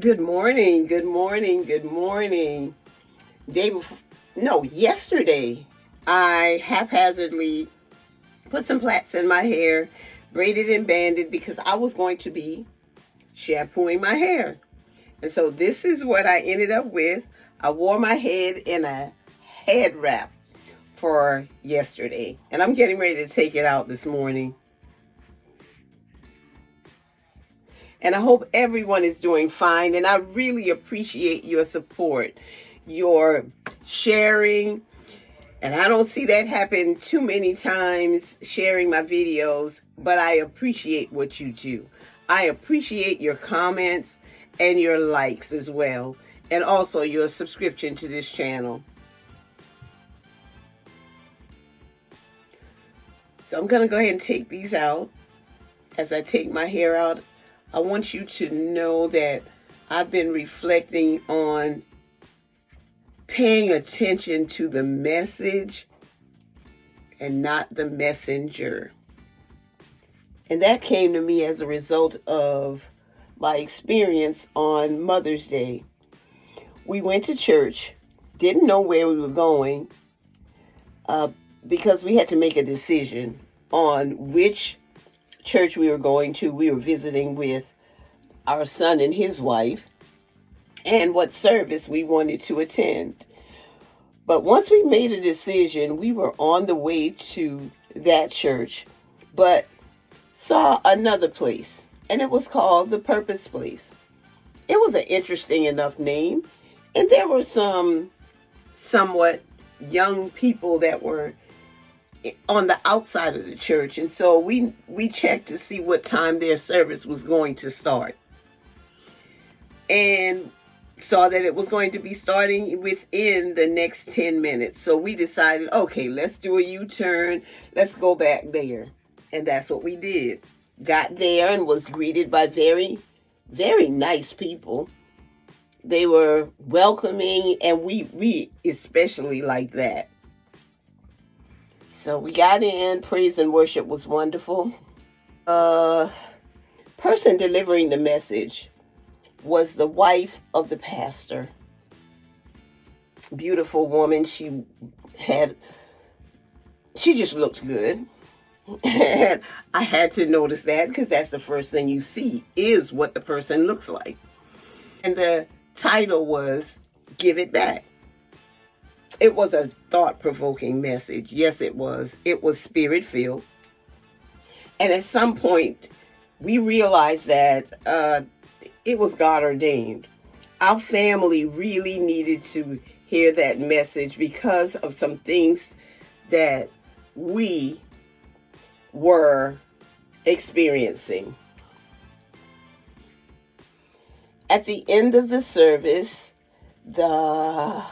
Good morning, good morning, good morning. Yesterday, I haphazardly put some plaits in my hair, braided and banded because I was going to be shampooing my hair. And so this is what I ended up with. I wore my head in a head wrap for yesterday, and I'm getting ready to take it out this morning. And I hope everyone is doing fine. And I really appreciate your support, your sharing. And I don't see that happen too many times, sharing my videos, but I appreciate what you do. I appreciate your comments and your likes as well, and also your subscription to this channel. So I'm going to go ahead and take these out. As I take my hair out, I want you to know that I've been reflecting on paying attention to the message and not the messenger. And that came to me as a result of my experience on Mother's Day. We went to church, didn't know where we were going, because we had to make a decision on which church we were going to. We were visiting with our son and his wife, and what service we wanted to attend. But once we made a decision, we were on the way to that church, but saw another place, and it was called the Purpose Place. It was an interesting enough name, and there were some somewhat young people that were on the outside of the church, and so we checked to see what time their service was going to start, and saw that it was going to be starting within the next 10 minutes. So we decided, okay, let's do a U-turn, let's go back there. And that's what we did. Got there and was greeted by very, very nice people. They were welcoming, and we especially like that. So we got in. Praise and worship was wonderful. Person delivering the message was the wife of the pastor. Beautiful woman. She just looked good. And I had to notice that because that's the first thing you see is what the person looks like. And the title was Give It Back. It was a thought-provoking message. Yes, it was. It was spirit-filled. And at some point, we realized that it was God ordained. Our family really needed to hear that message because of some things that we were experiencing. At the end of the service, the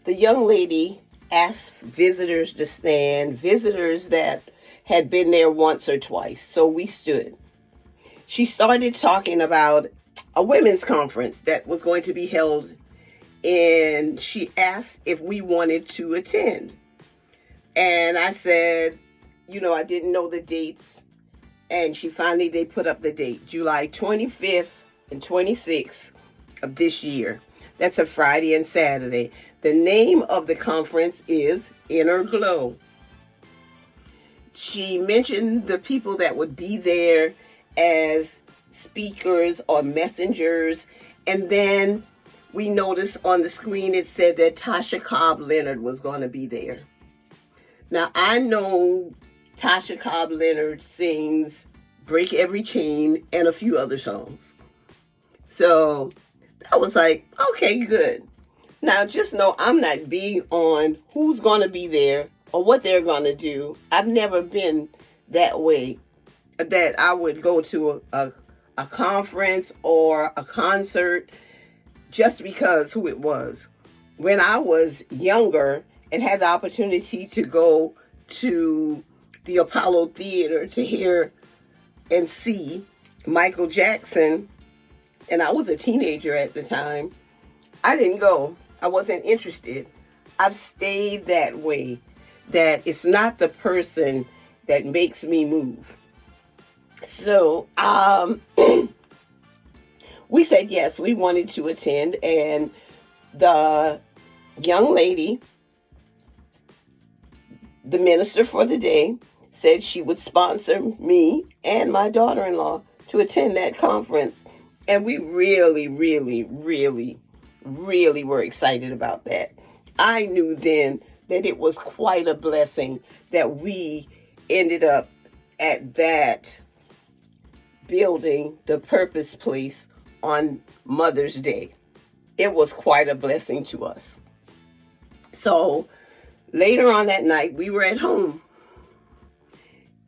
young lady asked visitors to stand, visitors that had been there once or twice. So we stood. She started talking about a women's conference that was going to be held, and she asked if we wanted to attend. And I said, I didn't know the dates. And they put up the date, July 25th and 26th of this year. That's a Friday and Saturday. The name of the conference is Inner Glow. She mentioned the people that would be there as speakers or messengers. And then we noticed on the screen it said that Tasha Cobb Leonard was going to be there. Now, I know Tasha Cobb Leonard sings Break Every Chain and a few other songs. So I was like, okay, good. Now, just know I'm not big on who's going to be there or what they're going to do. I've never been that way, that I would go to a conference or a concert just because who it was. When I was younger and had the opportunity to go to the Apollo Theater to hear and see Michael Jackson, and I was a teenager at the time, I didn't go. I wasn't interested. I've stayed that way, that it's not the person that makes me move. So we said yes, we wanted to attend, and the young lady, the minister for the day, said she would sponsor me and my daughter-in-law to attend that conference. And we really, really, really, really were excited about that. I knew then that it was quite a blessing that we ended up at that building, the Purpose Place, on Mother's Day. It was quite a blessing to us. So later on that night, we were at home,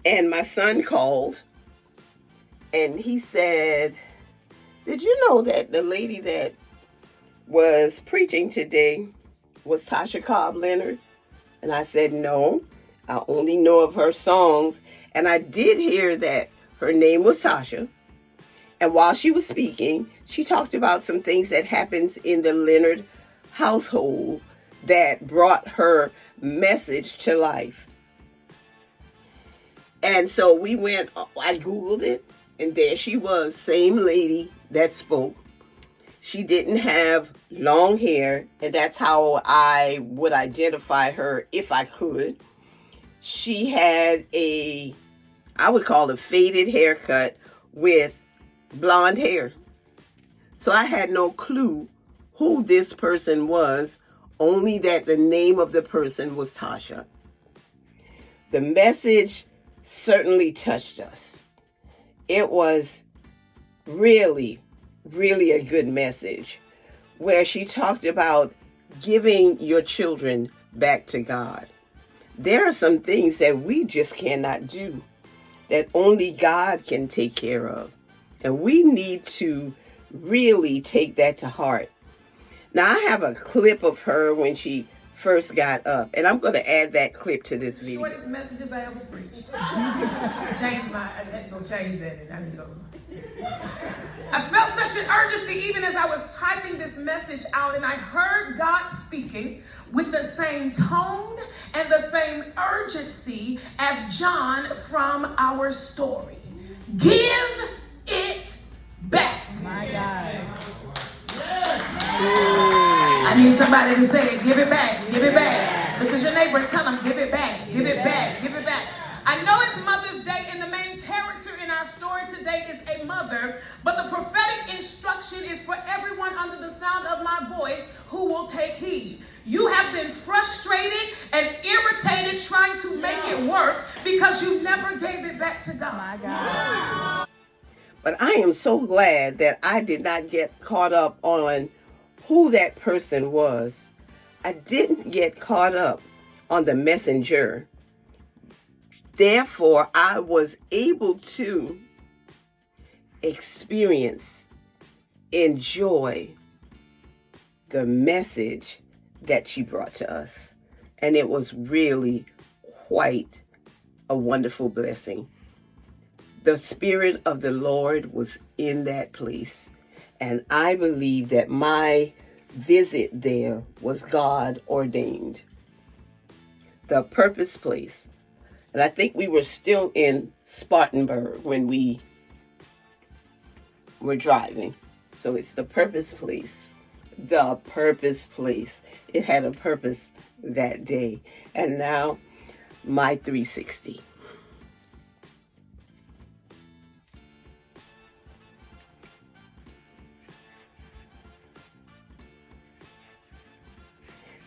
and my son called, and he said, did you know that the lady that was preaching today was Tasha Cobb Leonard? And I said, no, I only know of her songs. And I did hear that her name was Tasha. And while she was speaking, she talked about some things that happens in the Leonard household that brought her message to life. And so we went, I Googled it, and there she was, same lady that spoke. She didn't have long hair, and that's how I would identify her if I could. She had I would call it faded haircut with blonde hair. So I had no clue who this person was, only that the name of the person was Tasha. The message certainly touched us. It was really, really a good message where she talked about giving your children back to God. There are some things that we just cannot do, that only God can take care of. And we need to really take that to heart. Now, I have a clip of her when she first got up, and I'm going to add that clip to this video. Shortest messages I ever preached. I had to go change that, and I need to go. I felt such an urgency even as I was typing this message out, and I heard God speaking with the same tone and the same urgency as John from our story. Give it back. My God. I need somebody to say it. Give it back. Give it back. Because your neighbor, tell them, give it back. Give it back. Give it back. I know it's Mother's Day, and the main character in our story today is a mother, but the prophetic instruction is for everyone under the sound of my voice who will take heed. You have been frustrated and irritated trying to make it work because you never gave it back to God. My God. But I am so glad that I did not get caught up on who that person was. I didn't get caught up on the messenger. Therefore, I was able to experience, enjoy the message that she brought to us. And it was really quite a wonderful blessing. The Spirit of the Lord was in that place. And I believe that my visit there was God ordained. The Purpose Place. And I think we were still in Spartanburg when we were driving. So it's the Purpose Place. The Purpose Place. It had a purpose that day. And now, my 360.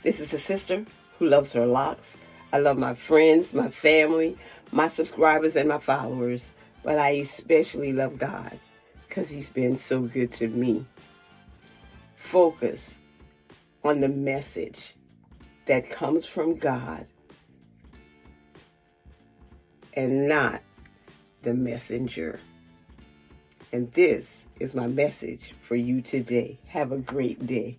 This is a sister who loves her locks. I love my friends, my family, my subscribers, and my followers. But I especially love God because He's been so good to me. Focus on the message that comes from God and not the messenger. And this is my message for you today. Have a great day.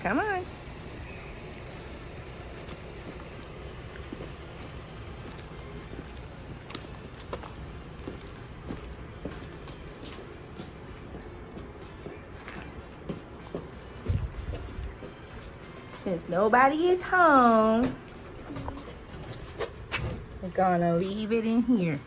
Come on. Since nobody is home, we're gonna leave it in here.